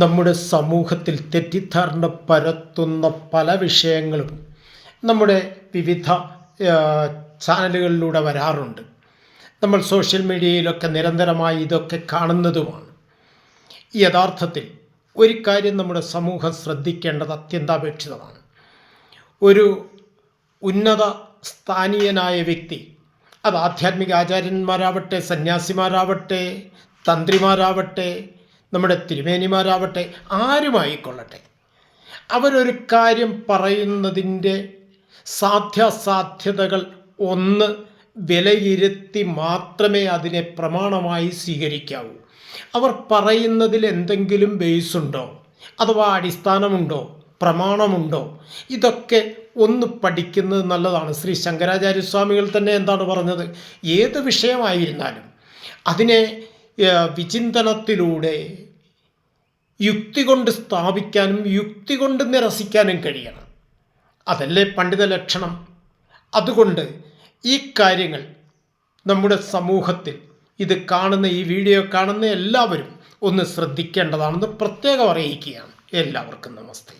നമ്മുടെ സമൂഹത്തിൽ തെറ്റിദ്ധാരണ പരത്തുന്ന പല വിഷയങ്ങളും നമ്മുടെ വിവിധ ചാനലുകളിലൂടെ വരാറുണ്ട്. നമ്മൾ സോഷ്യൽ മീഡിയയിലൊക്കെ നിരന്തരമായി ഇതൊക്കെ കാണുന്നതുമാണ്. യഥാർത്ഥത്തിൽ ഒരു കാര്യം നമ്മുടെ സമൂഹം ശ്രദ്ധിക്കേണ്ടത് അത്യന്താപേക്ഷിതമാണ്. ഒരു ഉന്നത സ്ഥാനീയനായ വ്യക്തി, അത് ആധ്യാത്മിക ആചാര്യന്മാരാവട്ടെ, സന്യാസിമാരാവട്ടെ, തന്ത്രിമാരാവട്ടെ, നമ്മുടെ തിരുമേനിമാരാവട്ടെ, ആരുമായിക്കൊള്ളട്ടെ, അവരൊരു കാര്യം പറയുന്നതിൻ്റെ സാധ്യാസാധ്യതകൾ ഒന്ന് വിലയിരുത്തി മാത്രമേ അതിനെ പ്രമാണമായി സ്വീകരിക്കാവൂ. അവർ പറയുന്നതിൽ എന്തെങ്കിലും ബേസുണ്ടോ, അഥവാ അടിസ്ഥാനമുണ്ടോ, പ്രമാണമുണ്ടോ, ഇതൊക്കെ ഒന്ന് പഠിക്കുന്നത് നല്ലതാണ്. ശ്രീ ശങ്കരാചാര്യസ്വാമികൾ തന്നെ എന്താണ് പറഞ്ഞത്? ഏത് വിഷയമായിരുന്നാലും അതിനെ വിചിന്തനത്തിലൂടെ യുക്തി കൊണ്ട് സ്ഥാപിക്കാനും യുക്തി കൊണ്ട് നിരസിക്കാനും കഴിയണം. അതല്ലേ പണ്ഡിത ലക്ഷണം. അതുകൊണ്ട് ഈ കാര്യങ്ങൾ നമ്മുടെ സമൂഹത്തിൽ ഇത് കാണുന്ന, ഈ വീഡിയോ കാണുന്ന എല്ലാവരും ഒന്ന് ശ്രദ്ധിക്കേണ്ടതാണെന്ന് പ്രത്യേകം അറിയിക്കുകയാണ്. എല്ലാവർക്കും നമസ്തേ.